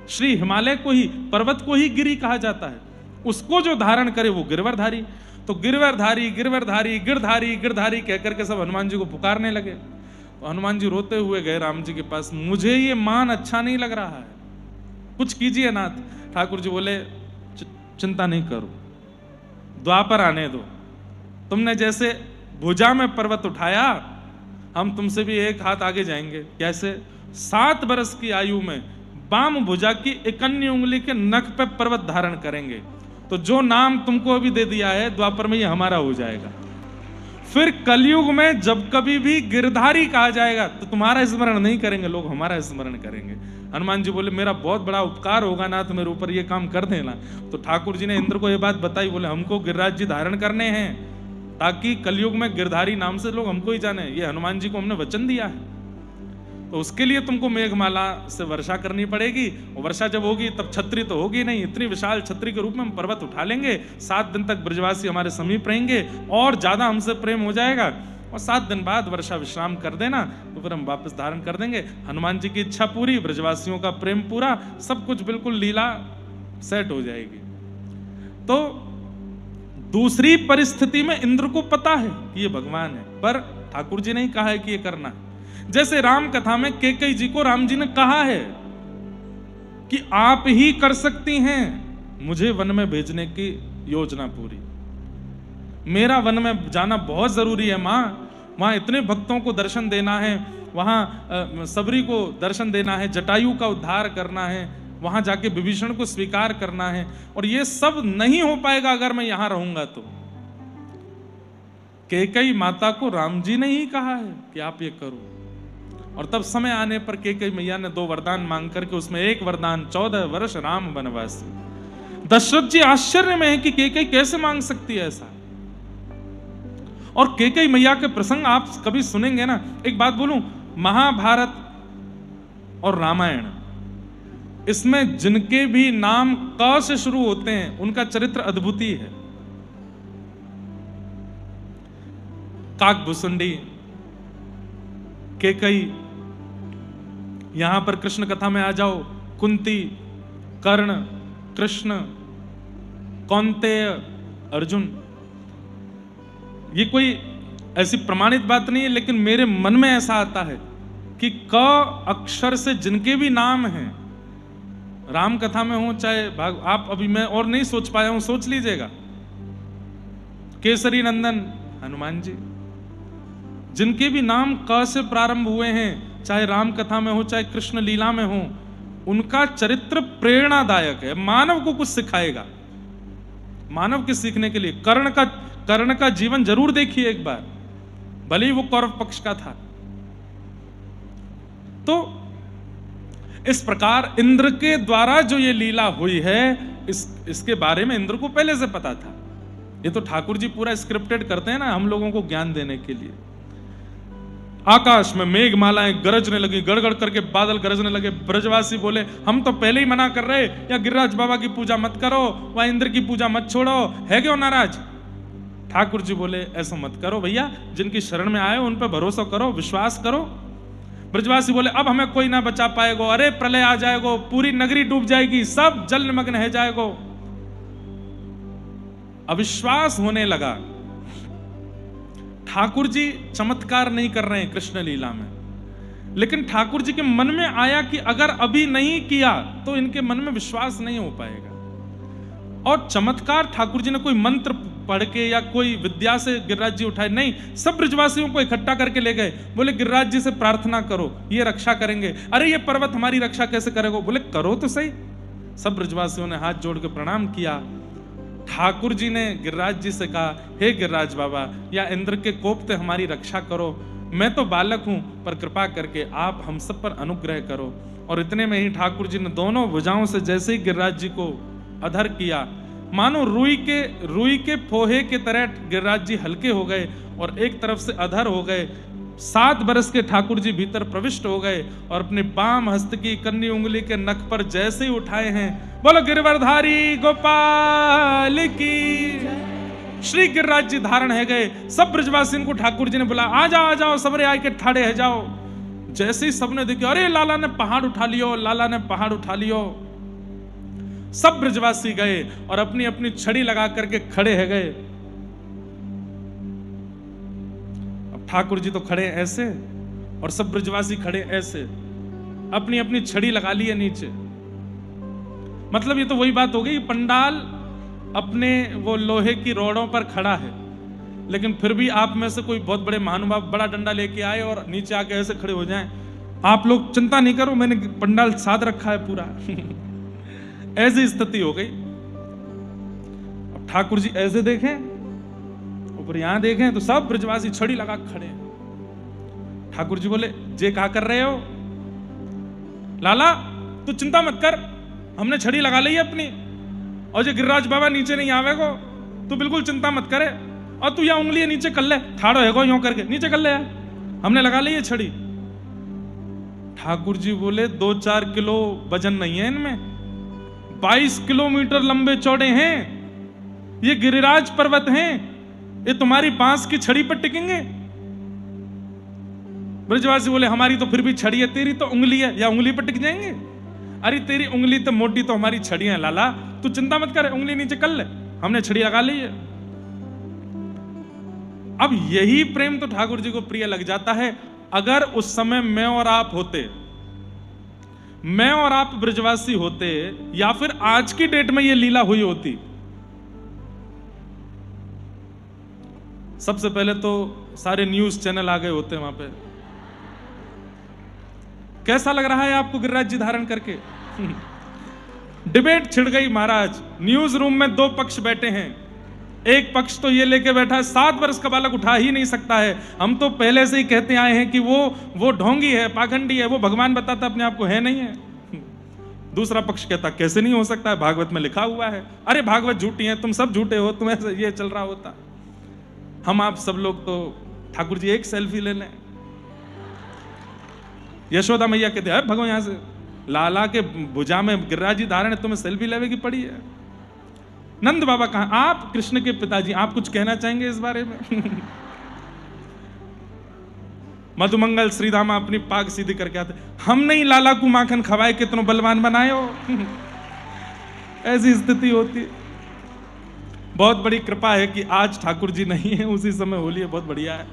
श्री हिमालय को ही, पर्वत को ही गिरी कहा जाता है, उसको जो धारण करे वो गिरवरधारी। तो गिरवरधारी गिरवरधारी गिरधारी गिरधारी कहकर के सब हनुमान जी को पुकारने लगे। तो हनुमान जी रोते हुए गए राम जी के पास, मुझे ये मान अच्छा नहीं लग रहा है, कुछ कीजिए नाथ। ठाकुर जी बोले चिंता नहीं करो, द्वापर आने दो, तुमने जैसे भुजा में पर्वत उठाया, हम तुमसे भी एक हाथ आगे जाएंगे। कैसे? 7 वर्ष की आयु में बाम भुजा की 51 उंगली के नख पे पर्वत धारण करेंगे। तो जो नाम तुमको अभी दे दिया है द्वापर में, ये हमारा हो जाएगा। फिर कलयुग में जब कभी भी गिरधारी कहा जाएगा तो तुम्हारा स्मरण नहीं करेंगे लोग, हमारा स्मरण करेंगे। हनुमान जी बोले मेरा बहुत बड़ा उपकार होगा ना, तो मेरे ऊपर ये काम कर देना। तो ठाकुर जी ने इंद्र को ये बात बताई। बोले हमको गिरिराज जी धारण करने हैं ताकि कलयुग में गिरधारी नाम से लोग हमको ही जाने, ये हनुमान जी को हमने वचन दिया है। तो उसके लिए तुमको मेघमाला से वर्षा करनी पड़ेगी, और वर्षा जब होगी तब छतरी तो होगी नहीं, इतनी विशाल छतरी के रूप में हम पर्वत उठा लेंगे। 7 दिन तक ब्रजवासी हमारे समीप रहेंगे और ज्यादा हमसे प्रेम हो जाएगा, और 7 दिन बाद वर्षा विश्राम कर देना, तो फिर हम वापस धारण कर देंगे। हनुमान जी की इच्छा पूरी, ब्रजवासियों का प्रेम पूरा, सब कुछ बिल्कुल लीला सेट हो जाएगी। तो दूसरी परिस्थिति में इंद्र को पता है कि ये भगवान है, पर ठाकुर जी ने ही कहा है कि ये करना है। जैसे राम कथा में कैकेयी जी को राम जी ने कहा है कि आप ही कर सकती हैं मुझे वन में भेजने की योजना पूरी, मेरा वन में जाना बहुत जरूरी है मां, वहां इतने भक्तों को दर्शन देना है, वहां सबरी को दर्शन देना है, जटायु का उद्धार करना है, वहां जाके विभीषण को स्वीकार करना है, और ये सब नहीं हो पाएगा अगर मैं यहां रहूंगा। तो कैकेयी माता को राम जी ने ही कहा है कि आप ये करो, और तब समय आने पर कैकेयी मैया ने 2 वरदान मांग करके उसमें एक वरदान 14 वर्ष राम वनवासी। दशरथ जी आश्चर्य में है कि कैकेयी कैसे मांग सकती है ऐसा। और कैकेयी मैया के प्रसंग आप कभी सुनेंगे ना। एक बात बोलूं, महाभारत और रामायण, इसमें जिनके भी नाम क से शुरू होते हैं उनका चरित्र अद्भुत ही है। काकभूषुंडी, कैकेयी, यहां पर कृष्ण कथा में आ जाओ, कुंती, कर्ण, कृष्ण, कौन्तेय, अर्जुन। ये कोई ऐसी प्रमाणित बात नहीं है, लेकिन मेरे मन में ऐसा आता है कि क अक्षर से जिनके भी नाम हैं, राम कथा में हो चाहे आप अभी मैं और नहीं सोच पाया हूं, सोच लीजिएगा। केसरी नंदन हनुमान जी, जिनके भी नाम क से प्रारंभ हुए हैं, चाहे राम कथा में हो चाहे कृष्ण लीला में हो, उनका चरित्र प्रेरणादायक है, मानव को कुछ सिखाएगा, मानव के सीखने के लिए। कर्ण का जीवन जरूर देखिए एक बार, भले ही वो कौरव पक्ष का था। तो इस प्रकार इंद्र के द्वारा जो ये लीला हुई है, इसके बारे में इंद्र को पहले से पता था। ये तो ठाकुर जी पूरा स्क्रिप्टेड करते हैं ना हम लोगों को ज्ञान देने के लिए। आकाश में मेघमालाएं गरजने लगी, गड़गड़ करके बादल गरजने लगे। ब्रजवासी बोले हम तो पहले ही मना कर रहे, या गिरिराज बाबा की पूजा मत करो, वह इंद्र की पूजा मत छोड़ो, है क्यों नाराज? ठाकुर जी बोले ऐसा मत करो भैया, जिनकी शरण में आए उन पर भरोसा करो, विश्वास करो। ब्रजवासी बोले अब हमें कोई ना बचा पाएगो, अरे प्रलय आ जाएगो, पूरी नगरी डूब जाएगी, सब जल निमग्न है जाएगो। अविश्वास होने लगा। ठाकुर जी चमत्कार नहीं कर रहे हैं कृष्ण लीला में, लेकिन ठाकुर जी के मन में आया कि अगर अभी नहीं किया तो इनके मन में विश्वास नहीं हो पाएगा। और चमत्कार ठाकुर जी ने कोई मंत्र पढ़ के या कोई विद्या से गिरिराज जी उठाए नहीं, सब ब्रजवासियों को इकट्ठा करके ले गए। बोले गिरिराज जी से प्रार्थना करो, ये रक्षा करेंगे। अरे ये पर्वत हमारी रक्षा कैसे करेगा? बोले करो तो सही। सब ब्रजवासियों ने हाथ जोड़ के प्रणाम किया। ठाकुर जी ने गिरिराज जी से कहा, हे गिरिराज बाबा, या इंद्र के कोप से हमारी रक्षा करो, मैं तो बालक हूं, पर कृपा करके आप हम सब पर अनुग्रह करो। और इतने में ही ठाकुर जी ने दोनों भुजाओं से जैसे ही गिरिराज जी को अधर किया, मानो रुई के फोहे के तरह गिरिराज जी हल्के हो गए और एक तरफ से अधर हो गए। 7 बरस के ठाकुर जी भीतर प्रविष्ट हो गए और अपने बाम हस्त की कन्नी उंगली के नख पर जैसे ही उठाए हैं, बोलो गिरवरधारी गोपाल की। श्री गिरिराज जी धारण है गए। सब ब्रजवासियों को ठाकुर जी ने बोला, आ जाओ आ जाओ, सबरे आए के ठाड़े है जाओ। जैसे ही सबने देखा, अरे लाला ने पहाड़ उठा लियो, लाला ने पहाड़ उठा लियो। सब ब्रजवासी गए और अपनी अपनी छड़ी लगा करके खड़े है गए। अब ठाकुर जी तो खड़े ऐसे और सब ब्रजवासी खड़े ऐसे, अपनी अपनी छड़ी लगा ली है नीचे। मतलब ये तो वही बात हो गई, पंडाल अपने वो लोहे की रोड़ों पर खड़ा है, लेकिन फिर भी आप में से कोई बहुत बड़े महानुभाव बड़ा डंडा लेके आए और नीचे आके ऐसे खड़े हो जाएं। आप लोग चिंता नहीं करो, मैंने पंडाल साध रखा है पूरा। ऐसी स्थिति हो गई। अब ठाकुर जी ऐसे देखें, ऊपर यहां देखें तो सब ब्रजवासी छड़ी लगा खड़े हैं। ठाकुर जी बोले, जे क्या कर रहे हो? लाला तू चिंता मत कर, हमने छड़ी लगा ली है अपनी, और जो गिरिराज बाबा नीचे नहीं आवेगो, तू बिल्कुल चिंता मत करे, और तू यहाँ उंगली नीचे कर ले, ठाड़ो है यूं करके नीचे कर ले, हमने लगा ली है छड़ी। ठाकुर जी बोले, 2-4 किलो वजन नहीं है इनमें, 22 किलोमीटर लंबे चौड़े हैं ये गिरिराज पर्वत हैं, ये तुम्हारी बांस की छड़ी पर टिकेंगे? ब्रजवासी बोले, हमारी तो फिर भी छड़ी है, तेरी तो उंगली है, या उंगली पर टिक जाएंगे? अरे तेरी उंगली तो मोटी, तो हमारी छड़ियां है लाला, तू चिंता मत कर, उंगली नीचे कर ले, हमने छड़ी लगा ली है। अब यही प्रेम तो ठाकुर जी को प्रिय लग जाता है। अगर उस समय मैं और आप होते, मैं और आप ब्रजवासी होते, या फिर आज की डेट में यह लीला हुई होती, सबसे पहले तो सारे न्यूज चैनल आ गए होते वहां पे। कैसा लग रहा है आपको गिरिराज जी धारण करके? डिबेट छिड़ गई महाराज। न्यूज रूम में 2 पक्ष बैठे हैं। एक पक्ष तो ये लेके बैठा है 7 वर्ष का बालक उठा ही नहीं सकता है, हम तो पहले से ही कहते आए हैं कि वो ढोंगी है, पाखंडी है, वो भगवान बताता अपने आप को है नहीं है। दूसरा पक्ष कहता कैसे नहीं हो सकता है, भागवत में लिखा हुआ है। अरे भागवत झूठी है, तुम सब झूठे हो, तुम ऐसे ये चल रहा होता। हम आप सब लोग तो ठाकुर जी एक सेल्फी ले लें। यशोदा मैया कहते हैं भगवान यहां से, लाला के भुजा में गिरिराज जी धारण है, तुम्हें सेल्फी लेवे की पड़ी है। नंद बाबा कहां? आप कृष्ण के पिताजी, आप कुछ कहना चाहेंगे इस बारे में? मधुमंगल श्रीदामा अपनी पाग सीधी करके आते, हम नहीं लाला को माखन खवाए कितनों बलवान बनाए हो। ऐसी स्थिति होती। बहुत बड़ी कृपा है कि आज ठाकुर जी नहीं है, उसी समय होली है, बहुत बढ़िया है।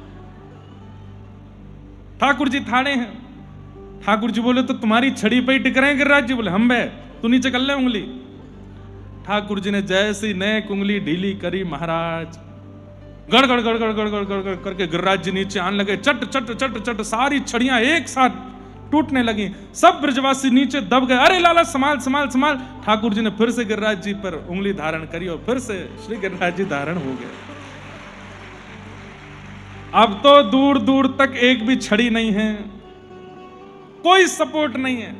ठाकुर जी थाड़े हैं। ठाकुर जी बोले, तो तुम्हारी छड़ी पे ही टिक रहे हैं गिरिराज जी? बोले, हम बे, तू नीचे कर ले उंगली। ठाकुर जी ने जैसी नेक उंगली ढीली करी महाराज, गड़ गड़ गड़ गड़ गड़ गड़ गड़ गड़ करके गिरिराज जी नीचे आने लगे। चट चट चट चट सारी छड़ियां एक साथ टूटने लगी। सब ब्रजवासी नीचे दब गए। अरे लाला संभाल संभाल संभाल। ठाकुर जी ने फिर से गिरिराज जी पर उंगली धारण करी और फिर से श्री गिरिराज जी धारण हो गए। अब तो दूर दूर तक एक भी छड़ी नहीं है, कोई सपोर्ट नहीं है।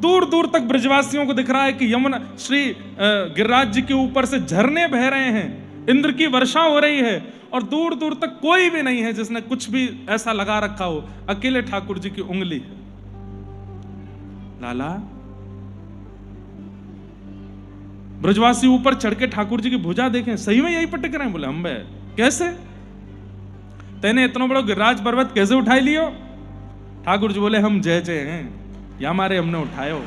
दूर दूर तक ब्रजवासियों को दिख रहा है कि यमुना श्री गिरिराज जी के ऊपर से झरने बह रहे हैं, इंद्र की वर्षा हो रही है, और दूर दूर तक कोई भी नहीं है जिसने कुछ भी ऐसा लगा रखा हो। अकेले ठाकुर जी की उंगली है। लाला, ब्रजवासी ऊपर चढ़ के ठाकुर जी की भुजा देखें, सही में यही पटक रहे हैं। बोले, हम बे कैसे? तेने इतना बड़ा गिरिराज पर्वत कैसे उठाई लियो? ठाकुर जी बोले, हम जय जय हैं, या हमारे हमने उठायो।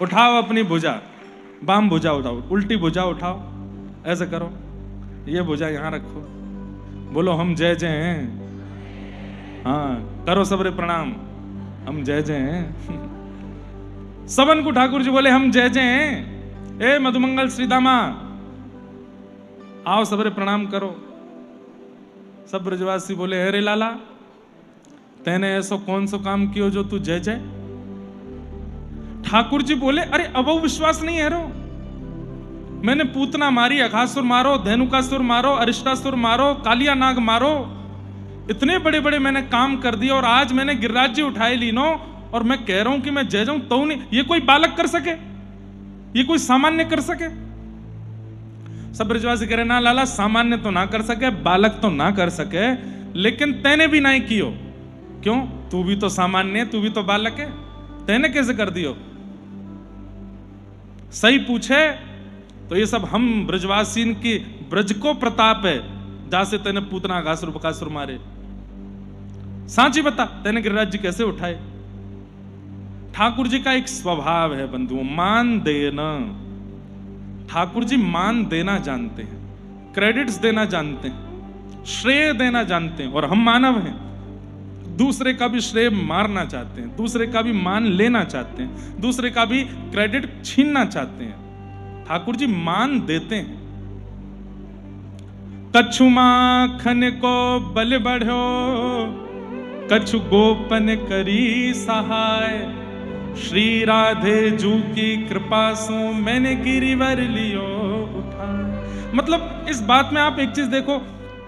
उठाओ अपनी भुजा, बाम भुजा उठाओ, उल्टी भुजा उठाओ, ऐसे करो, ये भुजा यहां रखो, बोलो हम जय जय हैं। हाँ, करो सबरे प्रणाम, हम जय जय हैं। सबन को ठाकुर जी बोले, हम जय जय हैं। ए मधुमंगल श्रीदामा, आओ सबरे प्रणाम करो। सब ब्रजवासी बोले, अरे लाला, तेने ऐसा कौन सा काम कियो जो तू जय जय? ठाकुर जी बोले, अरे अब विश्वास नहीं है रो, मैंने पूतना मारी, अघासुर मारो, धेनुकासुर मारो, अरिष्टासुर मारो, कालिया नाग मारो, इतने बड़े बड़े मैंने काम कर दिए, और आज मैंने गिरिराज जी उठाए लीनो, और मैं कह रहा हूं कि मैं जय जाऊं तो नहीं। ये कोई बालक कर सके? ये कोई सामान्य कर सके? सब ब्रजवासी कह रहे, ना लाला, सामान्य तो ना कर सके, बालक तो ना कर सके, लेकिन तैने भी नहीं कियो। क्यों? तू भी तो सामान्य है, तू भी तो बालक है, तैने कैसे कर दियो? सही पूछे तो ये सब हम ब्रजवासीन की ब्रज को प्रताप है, जैसे तेने पूतना घासुर बकासुर मारे। सांची बता, तेने गिरिराज जी कैसे उठाए? ठाकुर जी का एक स्वभाव है बंधुओं, मान देना। ठाकुर जी मान देना जानते हैं, क्रेडिट्स देना जानते हैं, श्रेय देना जानते हैं। और हम मानव हैं, दूसरे का भी श्रेय मारना चाहते हैं, दूसरे का भी मान लेना चाहते हैं, दूसरे का भी क्रेडिट छीनना चाहते हैं। ठाकुर जी मान देते हैं। कछु माखन को बल बढ़ो, कछु गोपन करी सहाय, श्री राधे जू की कृपा सो मैंने गिरिवर लियो उठा। मतलब इस बात में आप एक चीज देखो,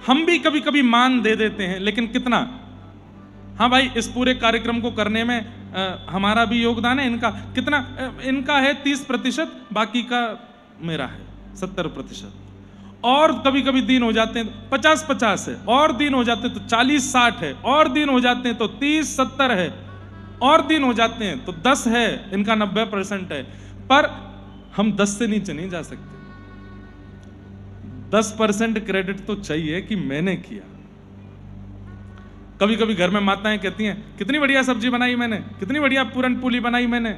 हम भी कभी कभी मान दे देते हैं, लेकिन कितना? हाँ भाई, इस पूरे कार्यक्रम को करने में हमारा भी योगदान है, इनका कितना? इनका है 30%, बाकी का मेरा है 70%। और कभी कभी दिन हो जाते हैं 50-50 है, और दिन हो जाते हैं तो 40-60 है, और दिन हो जाते हैं तो 30-70 है, और दिन हो जाते हैं तो 10 है, इनका 90% है। पर हम 10 से नीचे नहीं जा सकते। 10% क्रेडिट तो चाहिए कि मैंने किया। कभी कभी घर में माताएं कहती हैं, कितनी बढ़िया सब्जी बनाई मैंने, कितनी बढ़िया पूरन पूली बनाई मैंने,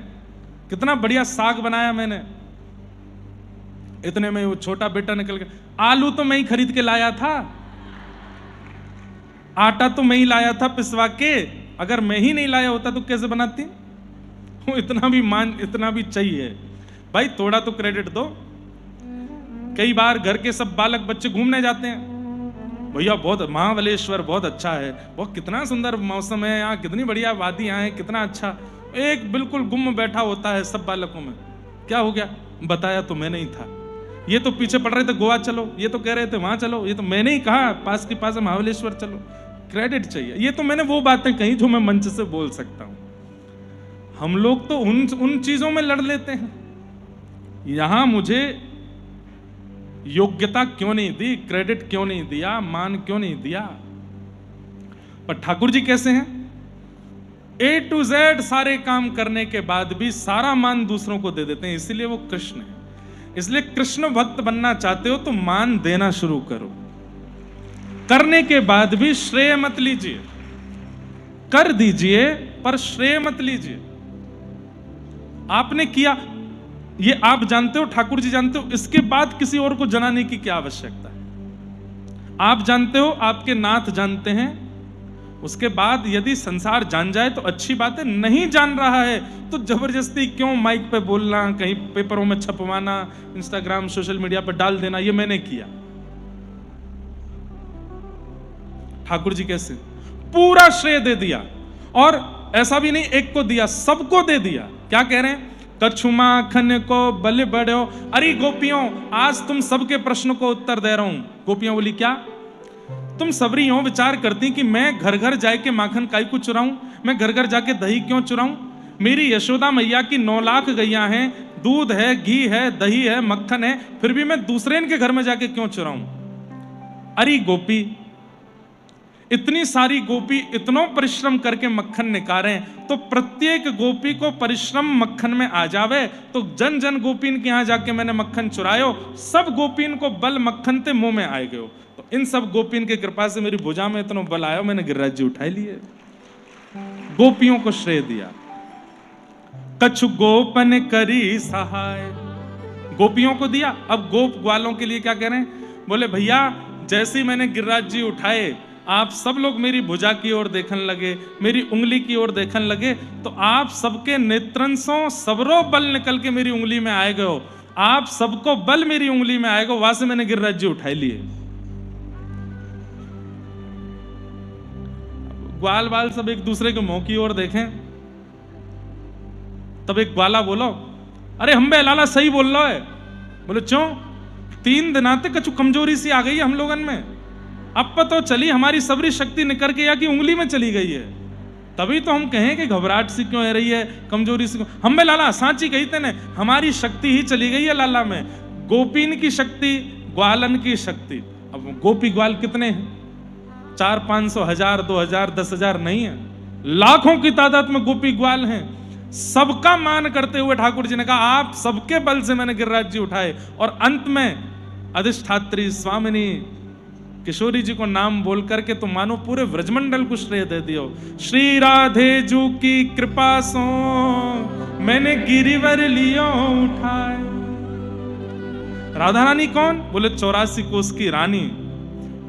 कितना बढ़िया साग बनाया मैंने। इतने में वो छोटा बेटा निकल गया, आलू तो मैं ही खरीद के लाया था, आटा तो मैं ही लाया था पिसवा के, अगर मैं ही नहीं लाया होता तो कैसे बनाती? वो इतना भी चाहिए भाई, थोड़ा तो क्रेडिट दो। कई बार घर के सब बालक बच्चे घूमने जाते हैं, भैया बहुत महाबलेश्वर बहुत अच्छा है, बहुत कितना सुंदर मौसम है यहाँ, कितनी बढ़िया वादियां हैं, कितना अच्छा। एक बिल्कुल गुम बैठा होता है सब बालकों में। क्या हो गया? बताया तो मैं नहीं था। ये तो पीछे पड़ रहे थे गोवा चलो, ये तो कह रहे थे वहां चलो, ये तो मैंने ही कहा पास के पास है महाबलेश्वर चलो। क्रेडिट चाहिए। ये तो मैंने वो बातें कही जो मैं मंच से बोल सकता हूं। हम लोग तो उन चीजों में लड़ लेते हैं। यहां मुझे योग्यता क्यों नहीं दी, क्रेडिट क्यों नहीं दिया, मान क्यों नहीं दिया? पर ठाकुर जी कैसे हैं? A to Z सारे काम करने के बाद भी सारा मान दूसरों को दे देते हैं, इसीलिए वो कृष्ण है। इसलिए कृष्ण भक्त बनना चाहते हो तो मान देना शुरू करो। करने के बाद भी श्रेय मत लीजिए, कर दीजिए पर श्रेय मत लीजिए। आपने किया, ये आप जानते हो, ठाकुर जी जानते हो, इसके बाद किसी और को जनाने की क्या आवश्यकता है? आप जानते हो, आपके नाथ जानते हैं, उसके बाद यदि संसार जान जाए तो अच्छी बात है, नहीं जान रहा है तो जबरदस्ती क्यों माइक पे बोलना, कहीं पेपरों में छपवाना, इंस्टाग्राम सोशल मीडिया पर डाल देना, ये मैंने किया। ठाकुर जी कैसे? पूरा श्रेय दे दिया, और ऐसा भी नहीं एक को दिया, सबको दे दिया। क्या कह रहे हैं? कछु माखन को बल बढ़ो। अरे गोपियों, आज तुम सबके प्रश्न को उत्तर दे रहा हूं। गोपियां बोली, क्या तुम सबरी यूं विचार करती कि मैं घर घर जाके माखन काई को चुराऊं, मैं घर घर जाके दही क्यों चुराऊं? मेरी यशोदा मैया की 9 लाख गैया हैं, दूध है, घी है, दही है, मक्खन है, फिर भी मैं दूसरे इनके घर में जाके क्यों चुराऊं? अरे गोपी, इतनी सारी गोपी इतनो परिश्रम करके मक्खन निकारे, तो प्रत्येक गोपी को परिश्रम मक्खन में आ जावे, तो जन जन गोपीन के यहां जाके मैंने मक्खन चुरायो, सब गोपीन को बल मक्खन ते मुंह में आए गयो। तो इन सब गोपीन के कृपा से मेरी भुजा में इतना बल आयो, मैंने गिरिराज जी उठाए लिए, गोपियों को श्रेय दिया। कछु गोपन करी सहाय, गोपियों को दिया। अब गोप ग्वालों के लिए क्या कह रहे हैं? बोले भैया, जैसे ही मैंने गिरिराज जी उठाए, आप सब लोग मेरी भुजा की ओर देखने लगे, मेरी उंगली की ओर देखने लगे, तो आप सबके नेत्रंशों सबरो बल निकल के मेरी उंगली में आए गए हो, आप सबको बल मेरी उंगली में आएगा, वहां से मैंने गिरिराज जी उठाए लिए। ग्वाल बाल सब एक दूसरे के मुंह की ओर देखें, तब एक ग्वाला बोलो, अरे हम बे लाला सही बोल रहा है। बोले क्यों? 3 दिन आते कछु कमजोरी सी आ गई है हम लोगन में, अब पता तो चली हमारी सबरी शक्ति निकल के या कि उंगली में चली गई है, तभी तो हम कहें कि घबराहट सी क्यों हो रही है, कमजोरी सी। हम बे लाला सांची कही थे ने, हमारी शक्ति ही चली गई है लाला में, गोपीन की शक्ति, ग्वालन की शक्ति। अब गोपी ग्वाल कितने हैं? 400-500 1000 2000 10,000 नहीं है, लाखों की तादाद में गोपी ग्वाल हैं। सबका मान करते हुए ठाकुर जी ने कहा आप सबके बल से मैंने गिरिराज जी उठाए। और अंत में अधिष्ठात्री स्वामिनी किशोरी जी को नाम बोल करके तो मानो पूरे व्रजमंडल को श्रेय दे दियो। श्री राधे जू की कृपा सो मैंने गिरिवर लियो उठाए। राधा रानी कौन? बोले 84 कोस की रानी।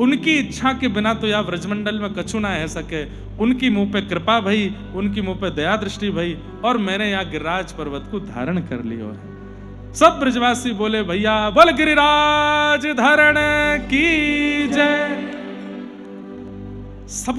उनकी इच्छा के बिना तो यह व्रजमंडल में कछु ना रह सके। उनकी मुंह पे कृपा भई, उनकी मुंह पे दया दृष्टि भई, और मैंने यहाँ गिरिराज पर्वत को धारण कर लियो है। सब ब्रजवासी बोले भैया बोल गिरिराज धारण की जय। सब